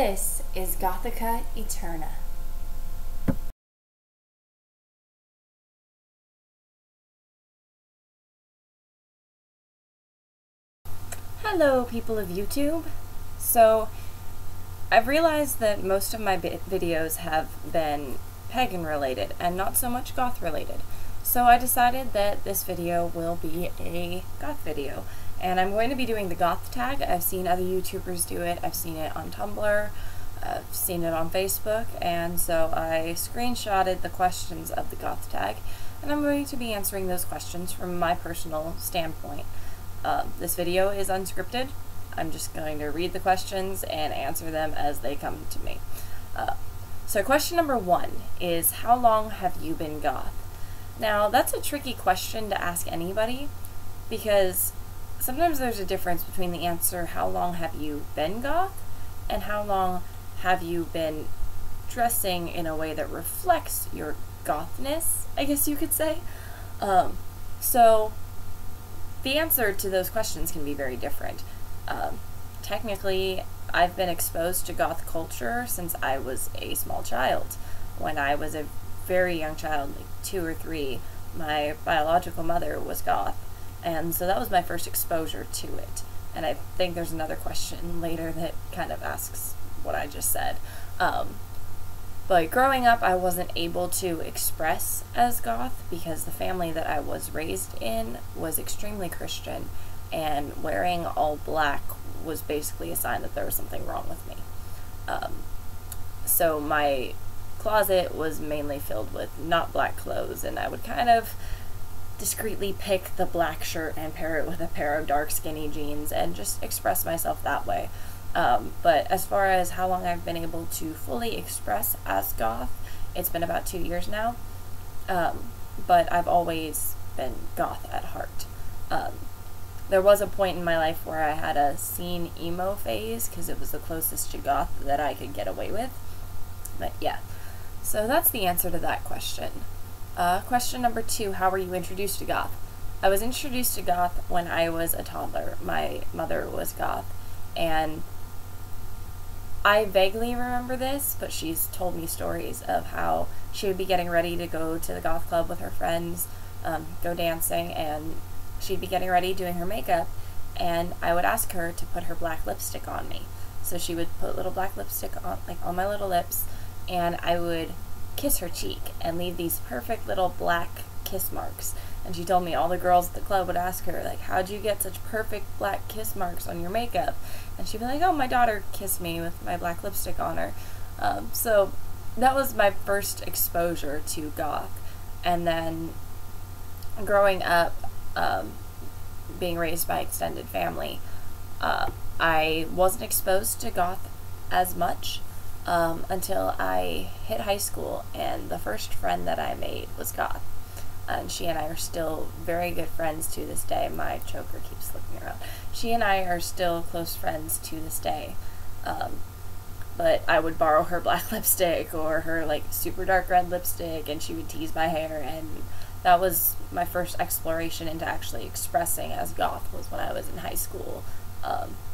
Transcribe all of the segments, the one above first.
This is Gothica Eterna. Hello people of YouTube. So I've realized that most of my videos have been pagan related and not so much goth related. So I decided that this video will be a goth video. And I'm going to be doing the Goth Tag. I've seen other YouTubers do it. I've seen it on Tumblr. I've seen it on Facebook. And so I screenshotted the questions of the Goth Tag. And I'm going to be answering those questions from my personal standpoint. This video is unscripted. I'm just going to read the questions and answer them as they come to me. So question number 1 is, how long have you been goth? Now, that's a tricky question to ask anybody, because sometimes there's a difference between the answer, how long have you been goth, and how long have you been dressing in a way that reflects your gothness, I guess you could say. So the answer to those questions can be very different. Technically, I've been exposed to goth culture since I was a small child. When I was a very young child, like 2 or 3, my biological mother was goth. And so that was my first exposure to it. And I think there's another question later that kind of asks what I just said. But growing up, I wasn't able to express as goth because the family that I was raised in was extremely Christian, and wearing all black was basically a sign that there was something wrong with me. So my closet was mainly filled with not black clothes, and I would kind of discreetly pick the black shirt and pair it with a pair of dark skinny jeans and just express myself that way. But as far as how long I've been able to fully express as goth, it's been about 2 years now. But I've always been goth at heart. There was a point in my life where I had a scene emo phase because it was the closest to goth that I could get away with. But yeah, so that's the answer to that question. Question number 2, how were you introduced to goth? I was introduced to goth when I was a toddler. My mother was goth, and I vaguely remember this, but she's told me stories of how she would be getting ready to go to the goth club with her friends, go dancing, and she'd be getting ready doing her makeup, and I would ask her to put her black lipstick on me. So she would put little black lipstick on, like on my little lips, and I would kiss her cheek and leave these perfect little black kiss marks. And she told me all the girls at the club would ask her, like, how'd you get such perfect black kiss marks on your makeup? And she'd be like, oh, my daughter kissed me with my black lipstick on her. So that was my first exposure to goth. And then growing up, being raised by extended family, I wasn't exposed to goth as much until I hit high school, and the first friend that I made was goth. And she and I are still very good friends to this day. My choker keeps looking around. She and I are still close friends to this day. But I would borrow her black lipstick or her like super dark red lipstick, and she would tease my hair, and that was my first exploration into actually expressing as goth, was when I was in high school.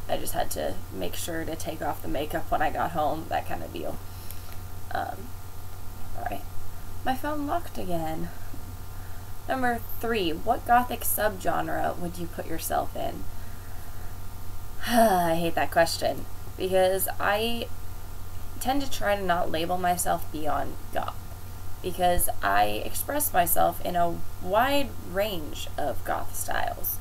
I just had to make sure to take off the makeup when I got home, that kind of deal. Alright. My phone locked again. Number 3, what gothic subgenre would you put yourself in? I hate that question, because I tend to try to not label myself beyond goth, because I express myself in a wide range of goth styles.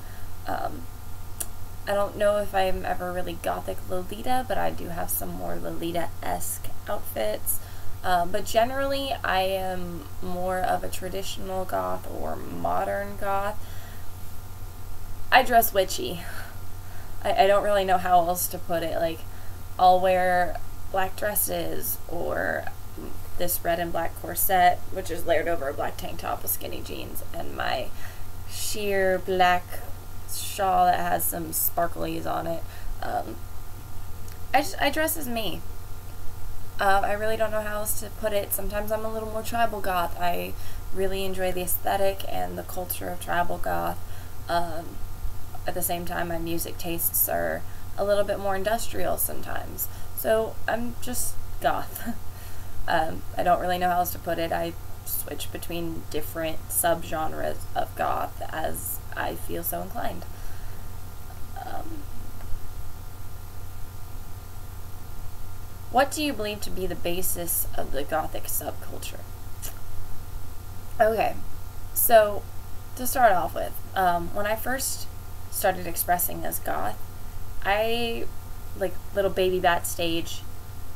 I don't know if I'm ever really gothic Lolita, but I do have some more Lolita-esque outfits. But generally, I am more of a traditional goth or modern goth. I dress witchy. I don't really know how else to put it. Like, I'll wear black dresses, or this red and black corset, which is layered over a black tank top with skinny jeans, and my sheer black shawl that has some sparklies on it. I dress as me. I really don't know how else to put it. Sometimes I'm a little more tribal goth. I really enjoy the aesthetic and the culture of tribal goth. At the same time, my music tastes are a little bit more industrial sometimes. So I'm just goth. I don't really know how else to put it. I switch between different subgenres of goth as I feel so inclined. What do you believe to be the basis of the gothic subculture? Okay, so to start off with, when I first started expressing as goth, I, like little baby bat stage,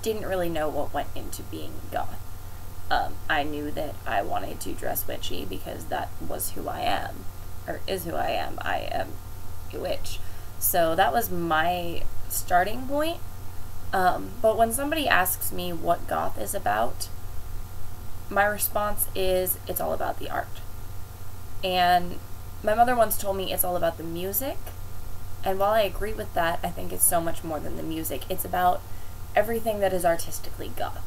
didn't really know what went into being goth. I knew that I wanted to dress witchy because that was who I am, or is who I am. I am a witch. So that was my starting point. But when somebody asks me what goth is about, my response is it's all about the art. And my mother once told me it's all about the music. And while I agree with that, I think it's so much more than the music. It's about everything that is artistically goth.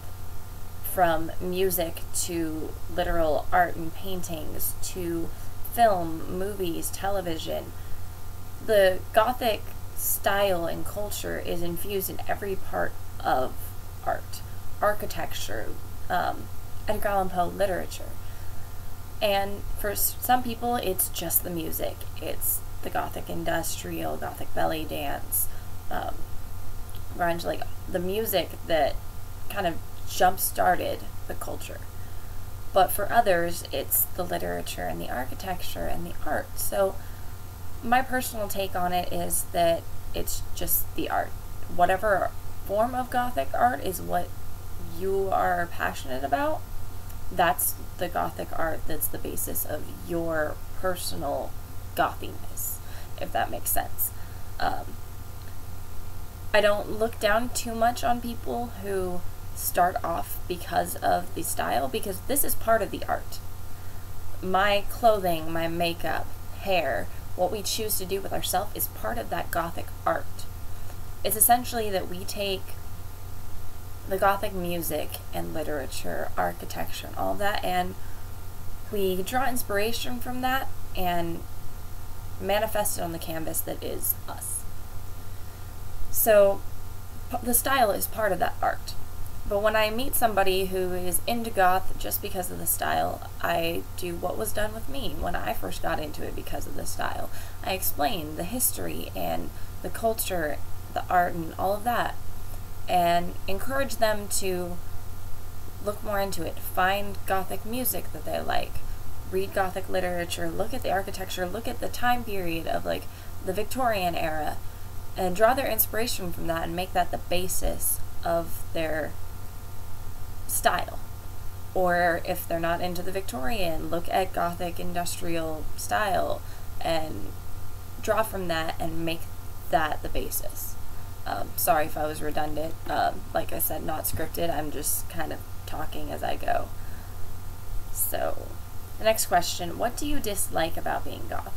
From music to literal art and paintings to film, movies, television. The gothic style and culture is infused in every part of art, architecture, Edgar Allan Poe literature. And for some people, it's just the music. It's the gothic industrial, gothic belly dance, grunge, like the music that kind of jump-started the culture. But for others, it's the literature and the architecture and the art. So my personal take on it is that it's just the art. Whatever form of gothic art is what you are passionate about, that's the gothic art that's the basis of your personal gothiness, if that makes sense. I don't look down too much on people who start off because of the style, because this is part of the art. My clothing, my makeup, hair, what we choose to do with ourselves is part of that gothic art. It's essentially that we take the gothic music and literature, architecture, and all that, and we draw inspiration from that and manifest it on the canvas that is us. So the style is part of that art. But when I meet somebody who is into goth just because of the style, I do what was done with me when I first got into it because of the style. I explain the history and the culture, the art, and all of that, and encourage them to look more into it, find gothic music that they like, read gothic literature, look at the architecture, look at the time period of like the Victorian era, and draw their inspiration from that and make that the basis of their style. Or if they're not into the Victorian, look at gothic industrial style and draw from that and make that the basis. Sorry if I was redundant. Like I said, not scripted. I'm just kind of talking as I go. So, the next question, what do you dislike about being goth?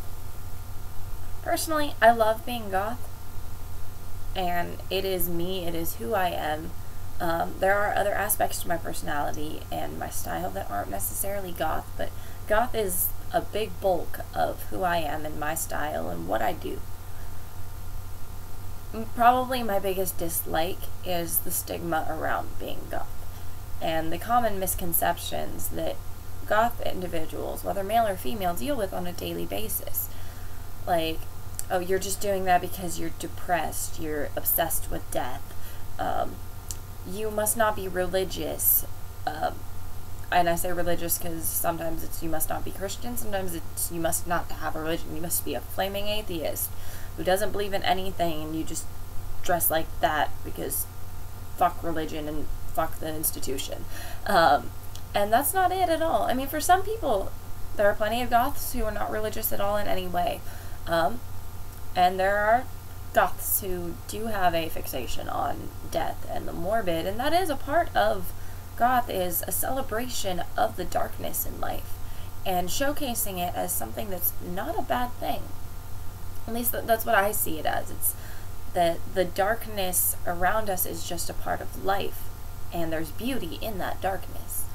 Personally, I love being goth, and it is me, it is who I am. There are other aspects to my personality and my style that aren't necessarily goth, but goth is a big bulk of who I am and my style and what I do. Probably my biggest dislike is the stigma around being goth and the common misconceptions that goth individuals, whether male or female, deal with on a daily basis. Like, oh, you're just doing that because you're depressed, you're obsessed with death, you must not be religious, and I say religious because sometimes it's you must not be Christian, sometimes it's you must not have a religion, you must be a flaming atheist who doesn't believe in anything, and you just dress like that because fuck religion and fuck the institution. And that's not it at all. I mean, for some people, there are plenty of goths who are not religious at all in any way. And there are goths who do have a fixation on death and the morbid, and that is a part of goth, is a celebration of the darkness in life and showcasing it as something that's not a bad thing. At least that's what I see it as. It's that the darkness around us is just a part of life, and there's beauty in that darkness.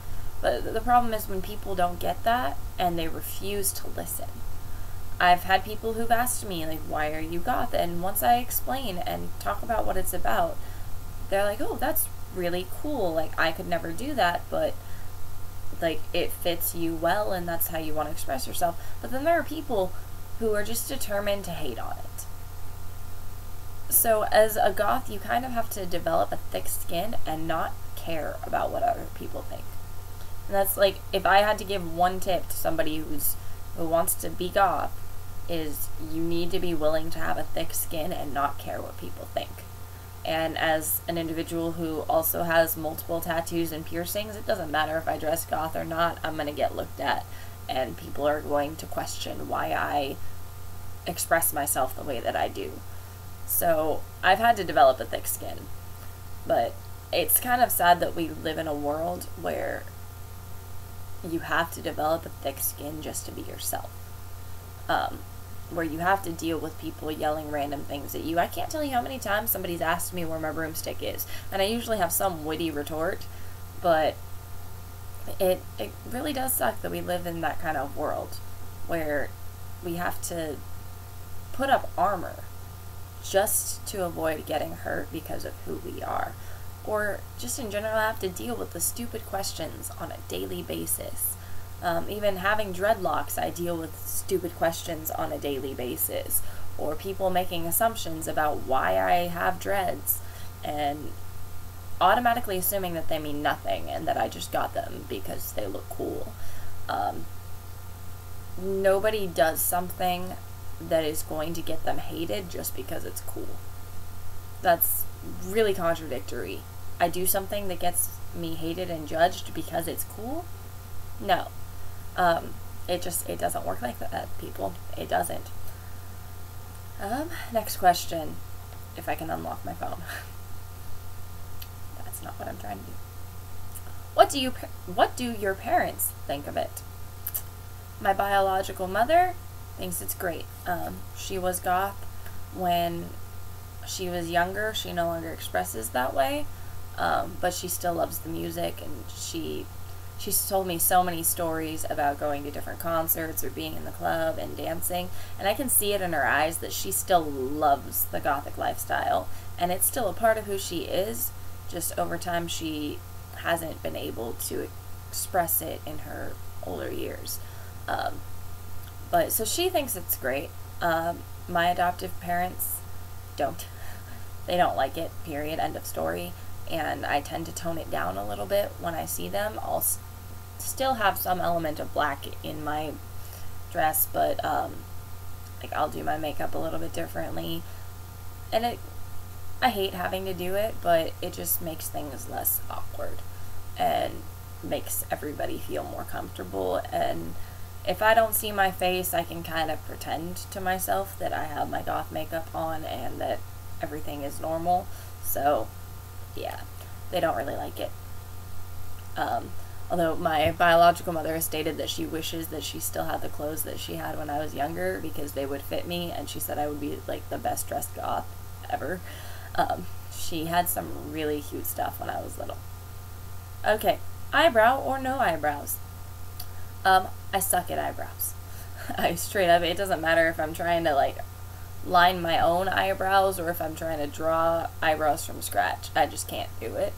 But the problem is when people don't get that and they refuse to listen. I've had people who've asked me, like, why are you goth? And once I explain and talk about what it's about, they're like, oh, that's really cool. Like, I could never do that, but, like, it fits you well, and that's how you want to express yourself. But then there are people who are just determined to hate on it. So as a goth, you kind of have to develop a thick skin and not care about what other people think. And that's like, if I had to give one tip to somebody who wants to be goth, is you need to be willing to have a thick skin and not care what people think. And as an individual who also has multiple tattoos and piercings, it doesn't matter if I dress goth or not, I'm going to get looked at, and people are going to question why I express myself the way that I do. So I've had to develop a thick skin, but it's kind of sad that we live in a world where you have to develop a thick skin just to be yourself. Where you have to deal with people yelling random things at you. I can't tell you how many times somebody's asked me where my broomstick is, and I usually have some witty retort, but it really does suck that we live in that kind of world where we have to put up armor just to avoid getting hurt because of who we are. Or just in general have to deal with the stupid questions on a daily basis. Even having dreadlocks, I deal with stupid questions on a daily basis. Or people making assumptions about why I have dreads and automatically assuming that they mean nothing and that I just got them because they look cool. Nobody does something that is going to get them hated just because it's cool. That's really contradictory. I do something that gets me hated and judged because it's cool? No. It doesn't work like that, people. It doesn't. Next question. If I can unlock my phone. That's not what I'm trying to do. What do your parents think of it? My biological mother thinks it's great. She was goth when she was younger. She no longer expresses that way, but she still loves the music, and she's told me so many stories about going to different concerts or being in the club and dancing, and I can see it in her eyes that she still loves the gothic lifestyle, and it's still a part of who she is, just over time she hasn't been able to express it in her older years. But so she thinks it's great. My adoptive parents don't. They don't like it, period, end of story. And I tend to tone it down a little bit when I see them. I'll still have some element of black in my dress, but like I'll do my makeup a little bit differently. And I hate having to do it, but it just makes things less awkward and makes everybody feel more comfortable. And if I don't see my face, I can kind of pretend to myself that I have my goth makeup on and that everything is normal. So, yeah, they don't really like it. Although my biological mother has stated that she wishes that she still had the clothes that she had when I was younger because they would fit me, and she said I would be like the best dressed goth ever. She had some really cute stuff when I was little. Okay, eyebrow or no eyebrows? I suck at eyebrows. I straight up, it doesn't matter if I'm trying to like line my own eyebrows or if I'm trying to draw eyebrows from scratch. I just can't do it.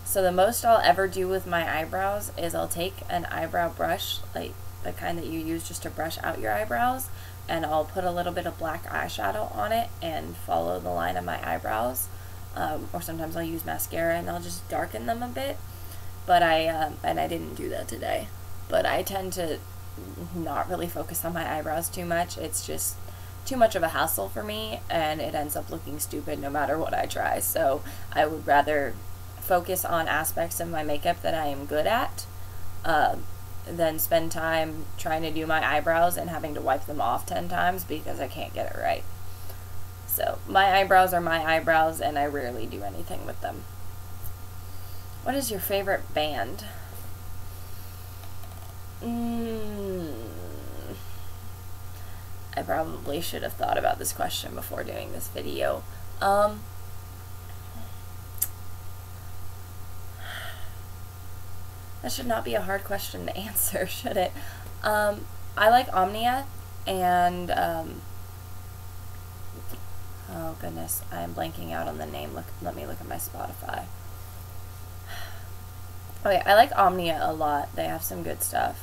So the most I'll ever do with my eyebrows is I'll take an eyebrow brush, like the kind that you use just to brush out your eyebrows, and I'll put a little bit of black eyeshadow on it and follow the line of my eyebrows. Or sometimes I'll use mascara and I'll just darken them a bit. But and I didn't do that today. But I tend to not really focus on my eyebrows too much. It's just too much of a hassle for me, and it ends up looking stupid no matter what I try. So I would rather focus on aspects of my makeup that I am good at than spend time trying to do my eyebrows and having to wipe them off 10 times because I can't get it right. So my eyebrows are my eyebrows, and I rarely do anything with them. What is your favorite band? I probably should have thought about this question before doing this video. That should not be a hard question to answer, should it? I like Omnia. And, oh goodness, I am blanking out on the name. Let me look at my Spotify. Okay, I like Omnia a lot. They have some good stuff.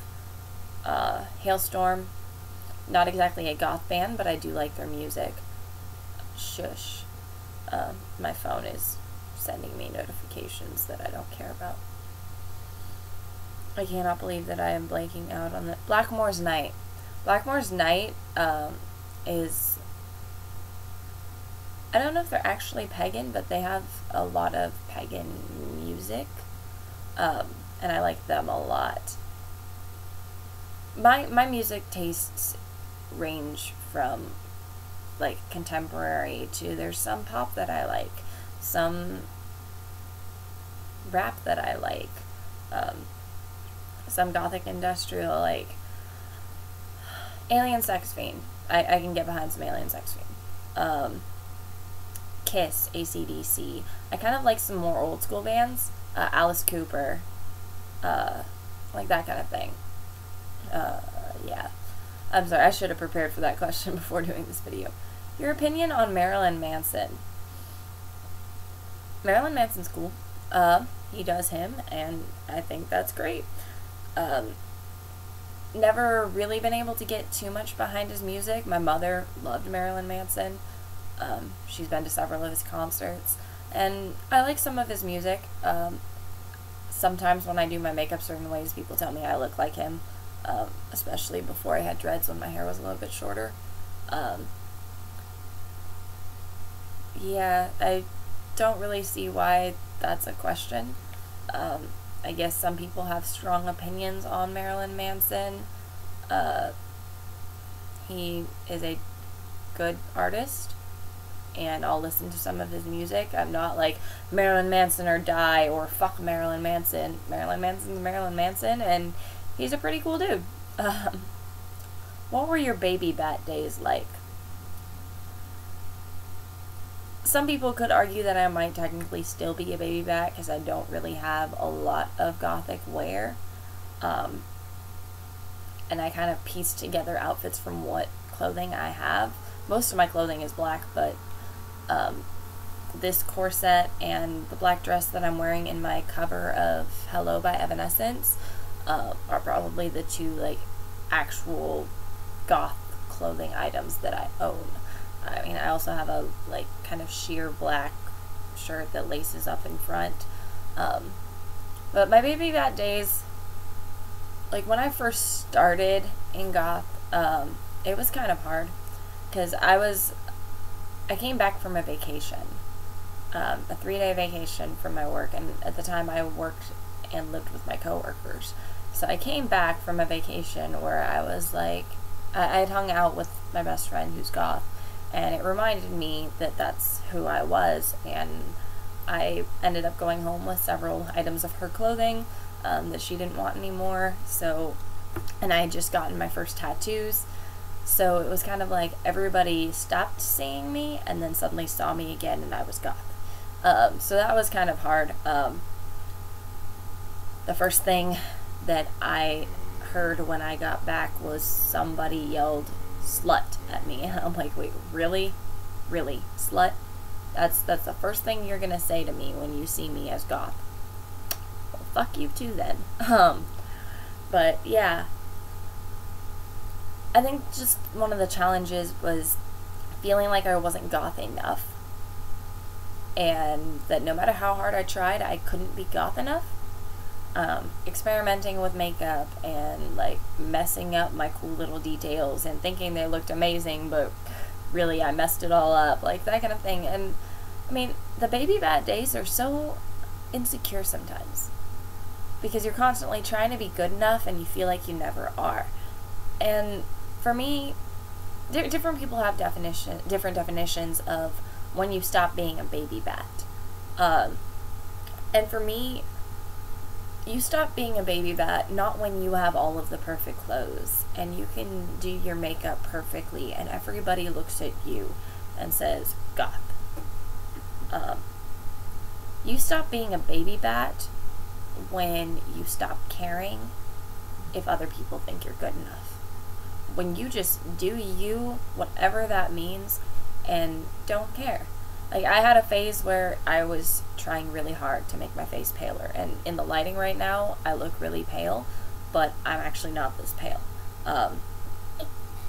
Hailstorm, not exactly a goth band, but I do like their music. Shush. My phone is sending me notifications that I don't care about. I cannot believe that I am blanking out on the Blackmore's Night. Blackmore's Night is, I don't know if they're actually pagan, but they have a lot of pagan music, and I like them a lot. My music tastes range from like contemporary to, there's some pop that I like, some rap that I like, some gothic industrial, like Alien Sex Fiend. I can get behind some Alien Sex Fiend. Kiss, AC/DC. I kind of like some more old school bands. Alice Cooper. Like that kind of thing. Yeah. I'm sorry, I should have prepared for that question before doing this video. Your opinion on Marilyn Manson. Marilyn Manson's cool. He does him, and I think that's great. Never really been able to get too much behind his music. My mother loved Marilyn Manson. She's been to several of his concerts, and I like some of his music. Sometimes when I do my makeup certain ways, people tell me I look like him, especially before I had dreads when my hair was a little bit shorter. Yeah, I don't really see why that's a question. I guess some people have strong opinions on Marilyn Manson. He is a good artist, and I'll listen to some of his music. I'm not like Marilyn Manson or die or fuck Marilyn Manson. Marilyn Manson's Marilyn Manson, and he's a pretty cool dude. What were your baby bat days like? Some people could argue that I might technically still be a baby bat because I don't really have a lot of gothic wear. And I kind of piece together outfits from what clothing I have. Most of my clothing is black, but this corset and the black dress that I'm wearing in my cover of Hello by Evanescence are probably the two like actual goth clothing items that I own. I mean, I also have a like kind of sheer black shirt that laces up in front. But my baby bat days, like when I first started in goth, it was kind of hard because I came back from a vacation, a 3-day vacation from my work, and at the time I worked and lived with my coworkers. So I came back from a vacation where I was like, I had hung out with my best friend who's goth, and it reminded me that that's who I was, and I ended up going home with several items of her clothing that she didn't want anymore. So, and I had just gotten my first tattoos, so it was kind of like everybody stopped seeing me and then suddenly saw me again, and I was goth. So that was kind of hard. The first thing that I heard when I got back was somebody yelled slut at me, and I'm like, wait, really? Really? Slut? That's the first thing you're gonna say to me when you see me as goth? Well, fuck you too then. But yeah, I think just one of the challenges was feeling like I wasn't goth enough, and that no matter how hard I tried, I couldn't be goth enough. Experimenting with makeup and like messing up my cool little details and thinking they looked amazing, but really I messed it all up, like that kind of thing. And I mean, the baby bat days are so insecure sometimes because you're constantly trying to be good enough and you feel like you never are. And for me, different people have different definitions of when you stop being a baby bat. And for me, you stop being a baby bat not when you have all of the perfect clothes and you can do your makeup perfectly and everybody looks at you and says, goth. You stop being a baby bat when you stop caring if other people think you're good enough. when you just do you, whatever that means, and don't care. Like, I had a phase where I was trying really hard to make my face paler, and in the lighting right now, I look really pale, but I'm actually not this pale.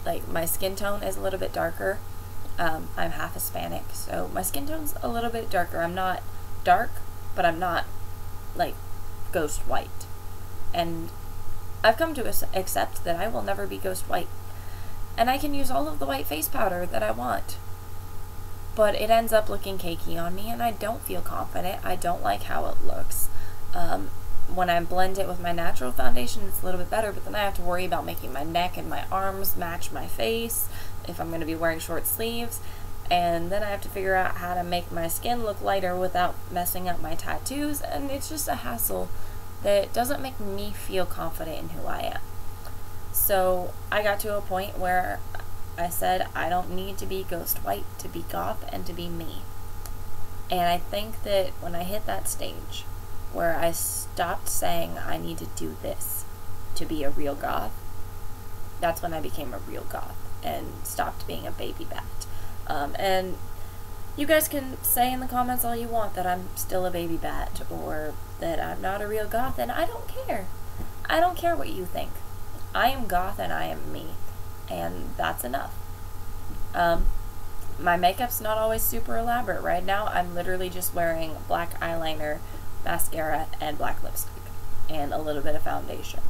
Like, my skin tone is a little bit darker. I'm half Hispanic, so my skin tone's a little bit darker. I'm not dark, but I'm not, like, ghost white. And I've come to accept that I will never be ghost white. And I can use all of the white face powder that I want. But it ends up looking cakey on me, and I don't feel confident. I don't like how it looks. When I blend it with my natural foundation, it's a little bit better, but then I have to worry about making my neck and my arms match my face if I'm going to be wearing short sleeves. And then I have to figure out how to make my skin look lighter without messing up my tattoos, and it's just a hassle that doesn't make me feel confident in who I am. So I got to a point where I said I don't need to be ghost white to be goth and to be me. And I think that when I hit that stage where I stopped saying I need to do this to be a real goth, that's when I became a real goth and stopped being a baby bat. And you guys can say in the comments all you want that I'm still a baby bat or that I'm not a real goth, and I don't care. I don't care what you think. I am goth and I am me, and that's enough. My makeup's not always super elaborate. Right now I'm literally just wearing black eyeliner, mascara, and black lipstick, and a little bit of foundation.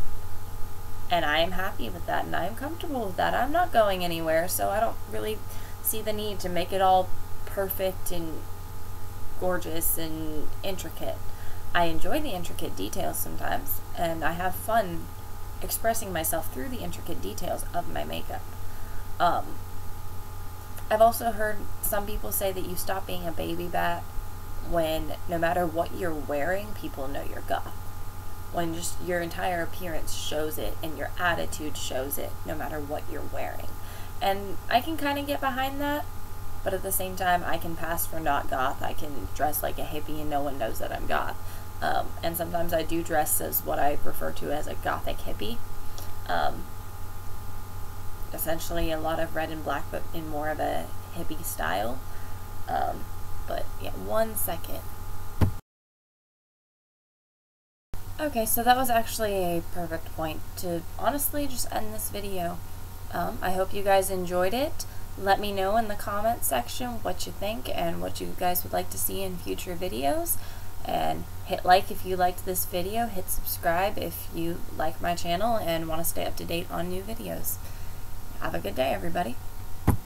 And I am happy with that, and I am comfortable with that. I'm not going anywhere, so I don't really see the need to make it all perfect and gorgeous and intricate. I enjoy the intricate details sometimes, and I have fun expressing myself through the intricate details of my makeup. I've also heard some people say that you stop being a baby bat when no matter what you're wearing, people know you're goth. When just your entire appearance shows it and your attitude shows it, no matter what you're wearing. And I can kind of get behind that, but at the same time, I can pass for not goth. I can dress like a hippie and no one knows that I'm goth. And sometimes I do dress as what I refer to as a gothic hippie. Essentially a lot of red and black, but in more of a hippie style. But yeah, 1 second. Okay, so that was actually a perfect point to honestly just end this video. I hope you guys enjoyed it. Let me know in the comment section what you think and what you guys would like to see in future videos. And hit like if you liked this video, hit subscribe if you like my channel and want to stay up to date on new videos. Have a good day, everybody.